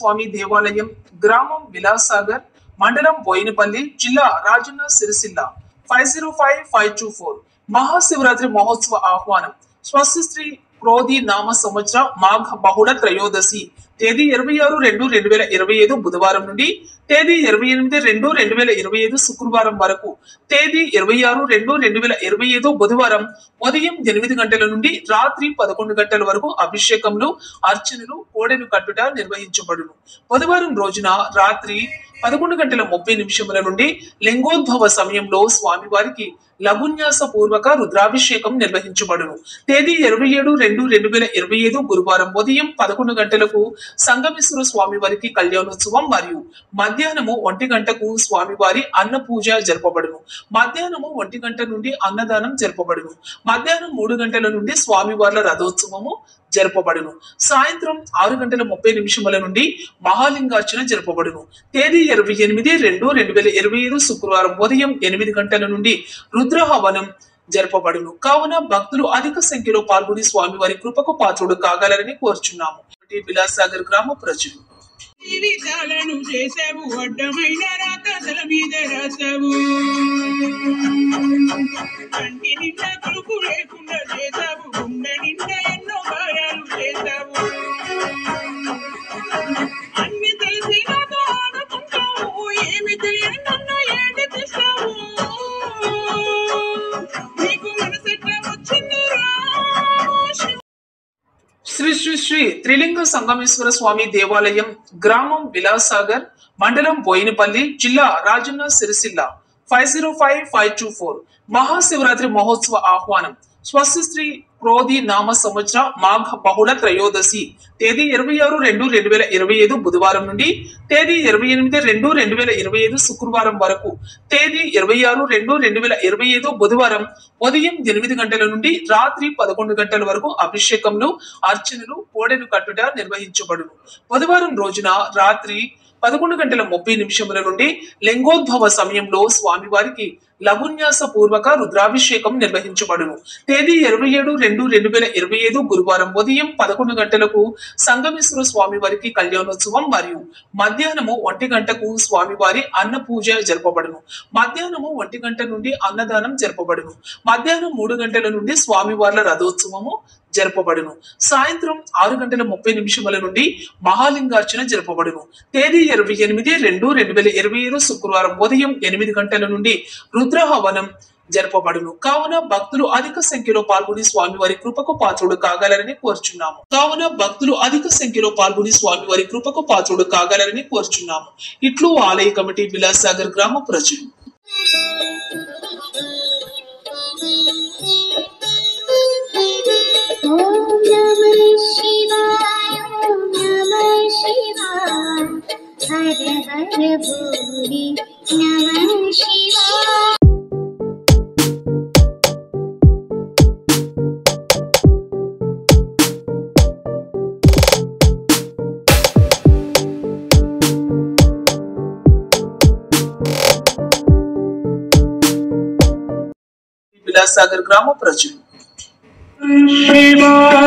స్వామి దేవాలయం, గ్రామం విలాసాగర్, మండలం బోయినపల్లి, జిల్లా రాజన్న సిరిసిల్ల 505524 మహాశివరాత్రి మహోత్సవ ఆహ్వానం. స్వస్తి శ్రీ క్రోధి నామ సంవత్సర మాఘ బహుళ త్రయోదశి తేదీ 26/2/2025 బుధవారం నుండి తేదీ 28/2/2025 శుక్రవారం వరకు, తేదీ 26/2/2025 బుధవారం ఉదయం 8 గంటల నుండి రాత్రి 11 గంటల వరకు అభిషేకములు, అర్చనలు, కోడెను కట్టుట నిర్వహించబడును. బుధవారం రోజున రాత్రి 11:30 నుండి లింగోద్భవ సమయంలో స్వామివారికి లఘున్యాస పూర్వక రుద్రాభిషేకం నిర్వహించబడును. తేదీ 27/2/2025 గురువారం ఉదయం 11 గంటలకు సంగమేశ్వర స్వామి వారికి కళ్యాణోత్సవం మరియు మధ్యాహ్నము 1 గంటకు స్వామివారి అన్న పూజ జరపబడును. మధ్యాహ్నము 1 గంట నుండి అన్నదానం జరపబడును. మధ్యాహ్నం 3 గంటల నుండి స్వామివార్ల రథోత్సవము జరపబడును. సాయంత్రం 6:30 నుండి మహాలింగార్చన జరపబడును. తేదీ 28/2/2025 శుక్రవారం ఉదయం 8 గంటల నుండి రుద్రహవనం జరపబడును. కావున భక్తులు అధిక సంఖ్యలో పాల్గొని స్వామివారి కృపకు పాత్రుడు కాగలరని కోరుచున్నాము. విలాసాగర్ గ్రామ ప్రజలు. జీవితాలను చేసావు, అడ్డమైన రాతల మీద రాసావు, కంటి నిండా కులుకు లేకుండా చేసావు, గుండె నిండా ఎన్నో గాయాలు చేసావు. అన్ని తెలిసి నాతో ఆడుకుంటావు, ఏమి తెలియని నన్ను ఏడిపిస్తావు. నీకు మనసెట్లా వచ్చింది రా. శ్రీ శ్రీ శ్రీ త్రిలింగ సంగమేశ్వర స్వామి దేవాలయం, గ్రామం విలాసాగర్, మండలం బోయినపల్లి, జిల్లా రాజన్న సిరిసిల్ల 505524 మహాశివరాత్రి మహోత్సవ ఆహ్వానం. స్వస్తి శ్రీ క్రోధి నామ సంవత్సర మాఘ బహుళ త్రయోదశి తేదీ 26/2/2025 బుధవారం నుండి తేదీ 28/2/2025 శుక్రవారం వరకు, తేదీ 26/2/2025 బుధవారం ఉదయం 8 గంటల నుండి రాత్రి 11 గంటల వరకు అభిషేకములు, అర్చనలు, కోడెను కట్టుట నిర్వహించబడును. బుధవారం రోజున రాత్రి 11:30 నుండి లింగోద్భవ సమయంలో స్వామివారికి లఘున్యాస పూర్వక రుద్రాభిషేకం నిర్వహించబడును. తేదీ 27/2/2025 గురువారం ఉదయం 11 గంటలకు సంగమేశ్వర స్వామి వారికి కళ్యాణోత్సవం మరియు మధ్యాహ్నము 1 గంటకు స్వామివారి అన్న పూజ జరపబడును. మధ్యాహ్నము 1 గంట నుండి అన్నదానం జరపబడును. మధ్యాహ్నం 3 గంటల నుండి స్వామివార్ల రథోత్సవము జరపబడును. సాయంత్రం 6:30 నుండి మహాలింగార్చన జరపబడును. తేదీ 28/2/2025 శుక్రవారం ఉదయం 8 గంటల నుండి రుద్రహవనం జరపబడును. కావున భక్తులు అధిక సంఖ్యలో పాల్గొని స్వామివారి కృపకు పాత్రుడు కాగలరని కోరుచున్నాము. ఇట్లు ఆలయ కమిటీ, విలాసాగర్ గ్రామ ప్రజలు. हर हर भोले नमः शिवाय। విలాసాగర్ గ్రామ ప్రజలు. శివాయ